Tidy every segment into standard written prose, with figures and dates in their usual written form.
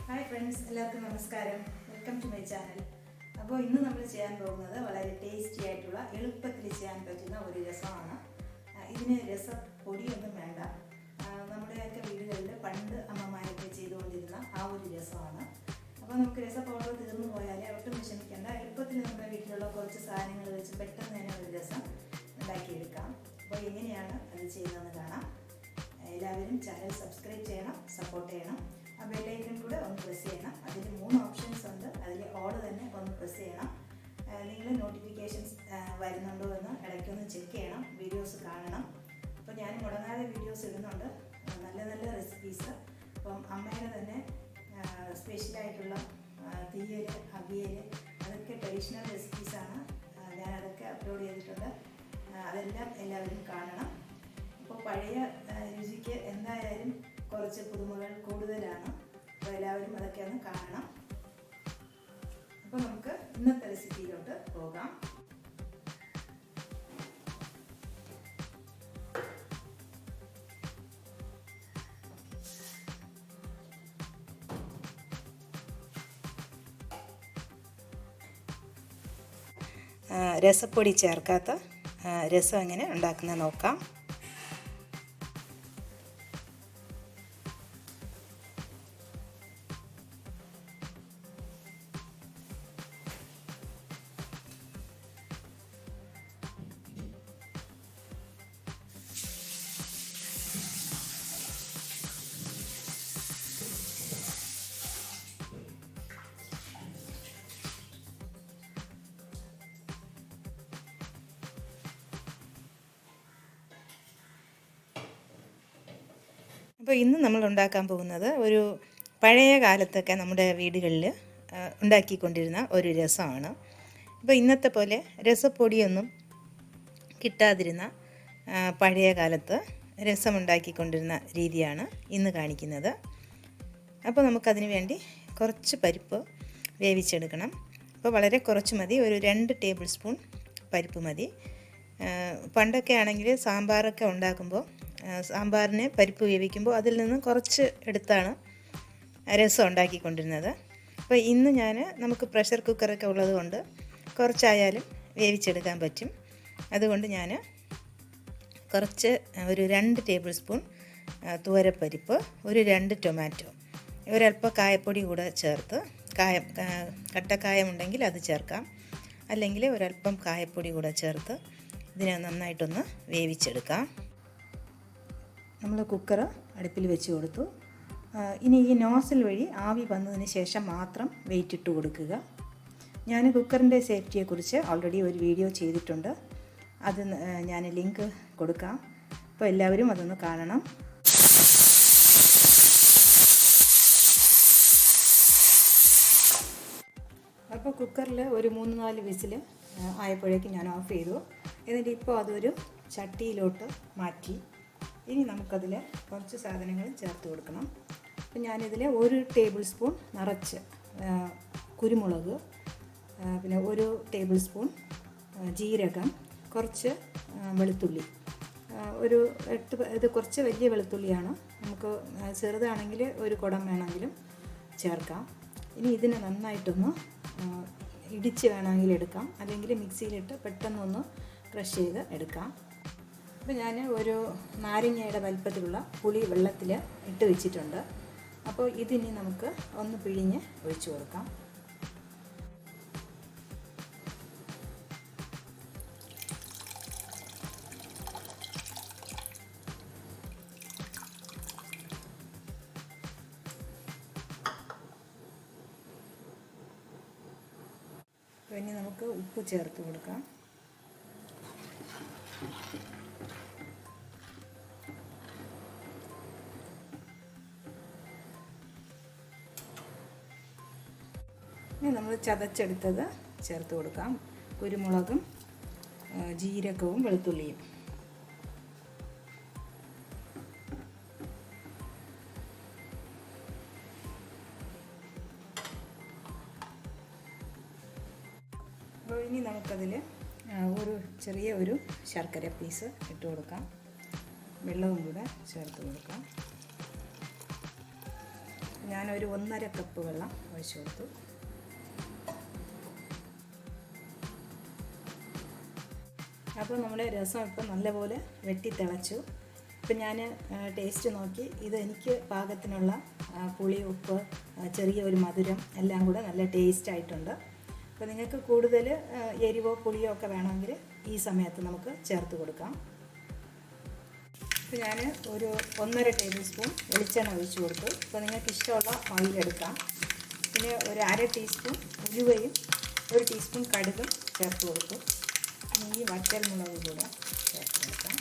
Hi friends, എല്ലാവർക്കും നമസ്കാരം. Welcome to my channel. അപ്പോൾ ഇന്ന് നമ്മൾ ചെയ്യാൻ പോകുന്നത് വളരെ ടേസ്റ്റി ആയിട്ടുള്ള എളുപ്പത്തിൽ ചെയ്യാൻ പറ്റുന്ന ഒരു രസമാണ്. ഇതിന് രസപ്പൊടിയൊന്നും വേണ്ട. നമ്മുടെയൊക്കെ വീടുകളിൽ പണ്ട് അമ്മമാരൊക്കെ ചെയ്തുകൊണ്ടിരുന്ന ആ ഒരു രസമാണ്. അപ്പോൾ നമുക്ക് രസ പൗഡർ തീർന്നു പോയാൽ ഒട്ടും വിഷമിക്കേണ്ട. എളുപ്പത്തിൽ നമ്മുടെ വീട്ടിലുള്ള കുറച്ച് സാധനങ്ങൾ വെച്ച് പെട്ടെന്ന് തന്നെ ഒരു രസം ഉണ്ടാക്കിയെടുക്കാം. അപ്പോൾ എങ്ങനെയാണ് അത് ചെയ്യുന്നതെന്ന് കാണാം. എല്ലാവരും ചാനൽ സബ്സ്ക്രൈബ് ചെയ്യണം, സപ്പോർട്ട് ചെയ്യണം. ആ ബെല്ലൈക്കൺ കൂടെ ഒന്ന് പ്രസ് ചെയ്യണം. അതിൽ 3 ഓപ്ഷൻസ് ഉണ്ട്. അതിൽ ഓൾ തന്നെ ഒന്ന് പ്രസ് ചെയ്യണം. നിങ്ങൾ നോട്ടിഫിക്കേഷൻസ് വരുന്നുണ്ടോ എന്ന് ഇടയ്ക്കൊന്ന് ചെക്ക് ചെയ്യണം. വീഡിയോസ് കാണണം. അപ്പോൾ ഞാൻ മുടങ്ങാതെ വീഡിയോസ് ഇടുന്നുണ്ട്, നല്ല നല്ല റെസിപ്പീസ്. അപ്പം അമ്മയുടെ തന്നെ സ്പെഷ്യലായിട്ടുള്ള തീയൽ, അവിയൽ, അതൊക്കെ ട്രഡീഷണൽ റെസിപ്പീസാണ്. ഞാൻ അതൊക്കെ അപ്ലോഡ് ചെയ്തിട്ടുണ്ട്. അതെല്ലാം എല്ലാവരും കാണണം. അപ്പോൾ പഴയ രുചിക്ക് എന്തായാലും കുറച്ച് പുതുമകൾ കൂടുതലാണ്. അപ്പോൾ എല്ലാവരും അതൊക്കെ ഒന്ന് കാണണം. അപ്പോൾ നമുക്ക് ഇന്നത്തെ റെസിപ്പിയിലോട്ട് പോകാം. രസപ്പൊടി ചേർക്കാത്ത രസം എങ്ങനെ ഉണ്ടാക്കുന്നത് നോക്കാം. അപ്പോൾ ഇന്ന് നമ്മൾ ഉണ്ടാക്കാൻ പോകുന്നത് ഒരു പഴയ കാലത്തൊക്കെ നമ്മുടെ വീടുകളിൽ ഉണ്ടാക്കിക്കൊണ്ടിരുന്ന ഒരു രസമാണ്. അപ്പോൾ ഇന്നത്തെ പോലെ രസപ്പൊടിയൊന്നും കിട്ടാതിരുന്ന പഴയ കാലത്ത് രസമുണ്ടാക്കിക്കൊണ്ടിരുന്ന രീതിയാണ് ഇന്ന് കാണിക്കുന്നത്. അപ്പോൾ നമുക്കതിന് വേണ്ടി കുറച്ച് പരിപ്പ് വേവിച്ചെടുക്കണം. അപ്പോൾ വളരെ കുറച്ച് മതി, ഒരു 2 ടേബിൾ സ്പൂൺ പരിപ്പ് മതി. പണ്ടൊക്കെ ആണെങ്കിൽ സാമ്പാറൊക്കെ ഉണ്ടാക്കുമ്പോൾ സാമ്പാറിന് പരിപ്പ് വേവിക്കുമ്പോൾ അതിൽ നിന്ന് കുറച്ച് എടുത്താണ് രസം ഉണ്ടാക്കിക്കൊണ്ടിരുന്നത്. അപ്പോൾ ഇന്ന് നമുക്ക് പ്രഷർ കുക്കറൊക്കെ ഉള്ളത് കൊണ്ട് കുറച്ചായാലും വേവിച്ചെടുക്കാൻ പറ്റും. അതുകൊണ്ട് ഞാൻ കുറച്ച് ഒരു 2 ടേബിൾ സ്പൂൺ തുവരപ്പരിപ്പ്, ഒരു 2 ടൊമാറ്റോ, ഒരല്പം കായപ്പൊടി കൂടെ ചേർത്ത്, കട്ടക്കായം ഉണ്ടെങ്കിൽ അത് ചേർക്കാം, അല്ലെങ്കിൽ ഒരല്പം കായപ്പൊടി കൂടെ ചേർത്ത് ഇതിനെ നന്നായിട്ടൊന്ന് വേവിച്ചെടുക്കാം. നമ്മൾ കുക്കർ അടുപ്പിൽ വെച്ച് കൊടുത്തു. ഇനി ഈ നോസിൽ വഴി ആവി വന്നതിന് ശേഷം മാത്രം വെയിറ്റ് ഇട്ട് കൊടുക്കുക. ഞാൻ കുക്കറിൻ്റെ സേഫ്റ്റിയെക്കുറിച്ച് ഓൾറെഡി ഒരു വീഡിയോ ചെയ്തിട്ടുണ്ട്. അത് ഞാൻ ലിങ്ക് കൊടുക്കാം. അപ്പോൾ എല്ലാവരും അതൊന്ന് കാണണം. അപ്പോൾ കുക്കറിൽ ഒരു 3-4 വിസിൽ ആയപ്പോഴേക്കും ഞാൻ ഓഫ് ചെയ്തു. എന്നിട്ട് ഇപ്പോൾ അതൊരു ചട്ടിയിലോട്ട് മാറ്റി. ഇനി നമുക്കതിൽ കുറച്ച് സാധനങ്ങൾ ചേർത്ത് കൊടുക്കണം. അപ്പോൾ ഞാനിതിൽ 1 ടേബിൾ സ്പൂൺ നിറച്ച് കുരുമുളക്, പിന്നെ 1 ടേബിൾ സ്പൂൺ ജീരകം, കുറച്ച് വെളുത്തുള്ളി, ഒരു 8, ഇത് കുറച്ച് വലിയ വെളുത്തുള്ളിയാണ്. നമുക്ക് ചെറുതാണെങ്കിൽ ഒരു കുടം വേണമെങ്കിലും ചേർക്കാം. ഇനി ഇതിനെ നന്നായിട്ടൊന്ന് ഇടിച്ച് വേണമെങ്കിൽ എടുക്കാം, അല്ലെങ്കിൽ മിക്സിയിലിട്ട് പെട്ടെന്നൊന്ന് ക്രഷ് ചെയ്ത് എടുക്കാം. അപ്പോൾ ഞാൻ ഒരു നാരങ്ങയുടെ വലിപ്പത്തിലുള്ള പുളി വെള്ളത്തിൽ ഇട്ട് വെച്ചിട്ടുണ്ട്. അപ്പോൾ ഇതിനി നമുക്ക് ഒന്ന് പിഴിഞ്ഞ് ഒഴിച്ചു കൊടുക്കാം. ഇനി നമുക്ക് ഉപ്പ് ചേർത്ത് കൊടുക്കാം. ഇനി നമ്മൾ ചതച്ചെടുത്തത് ചേർത്ത് കൊടുക്കാം. കുരുമുളകും ജീരകവും വെളുത്തുള്ളിയും. അപ്പോൾ ഇനി നമുക്കതിൽ ഒരു ചെറിയ ശർക്കര പീസ് ഇട്ട് കൊടുക്കാം. വെള്ളവും കൂടെ ചേർത്ത് കൊടുക്കാം. ഞാനൊരു 1.5 കപ്പ് വെള്ളം ഒഴിച്ചു കൊടുത്തു. അപ്പോൾ നമ്മുടെ രസം ഇപ്പം നല്ലപോലെ വെട്ടി തിളച്ചു. ഇപ്പം ഞാൻ ടേസ്റ്റ് നോക്കി, ഇത് എനിക്ക് പാകത്തിനുള്ള പുളി, ഉപ്പ്, ചെറിയൊരു മധുരം എല്ലാം കൂടെ നല്ല ടേസ്റ്റ് ആയിട്ടുണ്ട്. അപ്പോൾ നിങ്ങൾക്ക് കൂടുതൽ എരിവോ പുളിയോ ഒക്കെ വേണമെങ്കിൽ ഈ സമയത്ത് നമുക്ക് ചേർത്ത് കൊടുക്കാം. ഇപ്പോൾ ഞാൻ ഒരു 1.5 ടേബിൾ സ്പൂൺ വെളിച്ചെണ്ണ ഒഴിച്ചു കൊടുത്തു. അപ്പോൾ നിങ്ങൾക്ക് ഇഷ്ടമുള്ള ഓയിൽ എടുക്കാം. പിന്നെ ഒരു 1/2 ടീസ്പൂൺ ഉലുവയും 1 ടീസ്പൂൺ കടുകും ചേർത്ത് കൊടുത്തു. ഈ വറ്റൽ മുളക് കൂടെ ചേർത്ത് കൊടുക്കാം.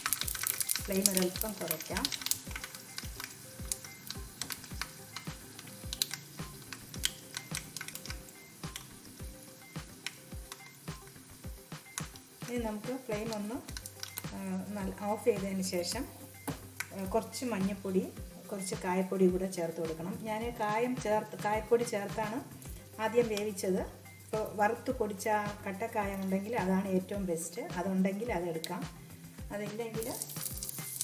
ഫ്ലെയിം ഒരൽപ്പം കുറയ്ക്കാം. ഇനി നമുക്ക് ഫ്ലെയിം ഒന്ന് ഓഫ് ചെയ്തതിന് ശേഷം കുറച്ച് മഞ്ഞൾപ്പൊടി, കുറച്ച് കായപ്പൊടി കൂടെ ചേർത്ത് കൊടുക്കണം. ഞാൻ കായപ്പൊടി ചേർത്താണ് ആദ്യം വേവിച്ചത്. ഇപ്പോൾ വറുത്ത് പൊടിച്ച കട്ടക്കായം ഉണ്ടെങ്കിൽ അതാണ് ഏറ്റവും ബെസ്റ്റ്. അതുണ്ടെങ്കിൽ അതെടുക്കാം. അതില്ലെങ്കിൽ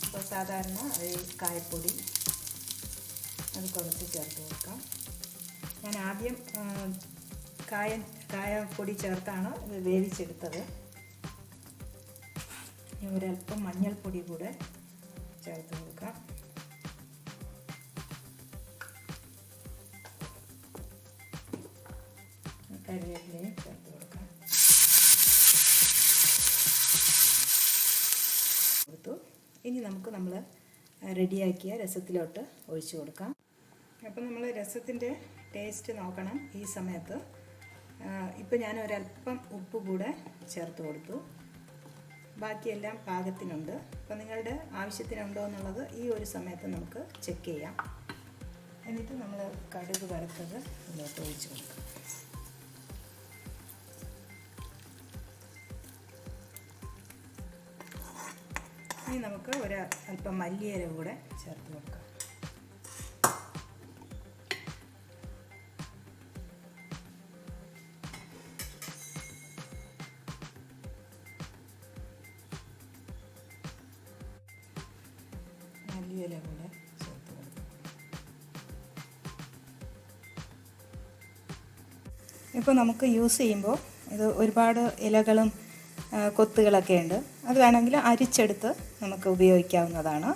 ഇപ്പോൾ സാധാരണ കായപ്പൊടി അത് കുറച്ച് ചേർത്ത് കൊടുക്കാം. ഞാൻ ആദ്യം കായപ്പൊടി ചേർത്താണ് ഇത് വേവിച്ചെടുത്തത്. ഇനി ഒരല്പം മഞ്ഞൾപ്പൊടി കൂടെ ചേർത്ത് കൊടുക്കാം. കറിവേപ്പിലയും ചേർത്ത് കൊടുക്കാം. ഇനി നമുക്ക് നമ്മൾ റെഡിയാക്കിയ രസത്തിലോട്ട് ഒഴിച്ചു കൊടുക്കാം. അപ്പോൾ നമ്മൾ രസത്തിൻ്റെ ടേസ്റ്റ് നോക്കണം ഈ സമയത്ത്. ഇപ്പോൾ ഞാൻ ഒരല്പം ഉപ്പ് കൂടെ ചേർത്ത് കൊടുത്തു. ബാക്കിയെല്ലാം പാകത്തിനുണ്ട്. അപ്പോൾ നിങ്ങളുടെ ആവശ്യത്തിനുണ്ടോ എന്നുള്ളത് ഈ ഒരു സമയത്ത് നമുക്ക് ചെക്ക് ചെയ്യാം. എന്നിട്ട് നമ്മൾ കടുക് വറുത്തത് ഇതിലോട്ട് ഒഴിച്ച് കൊടുക്കാം. ഇനി നമുക്ക് അല്പം മല്ലിയില കൂടെ ചേർത്ത് കൊടുക്കാം. മല്ലിയില കൂടെ ചേർത്ത് കൊടുക്കാം. ഇപ്പോൾ നമുക്ക് യൂസ് ചെയ്യുമ്പോൾ ഇത് ഒരുപാട് ഇലകളും കൊത്തുകളൊക്കെ ഉണ്ട്. അത് വേണമെങ്കിൽ അരിച്ചെടുത്ത് നമുക്ക് ഉപയോഗിക്കാവുന്നതാണ്.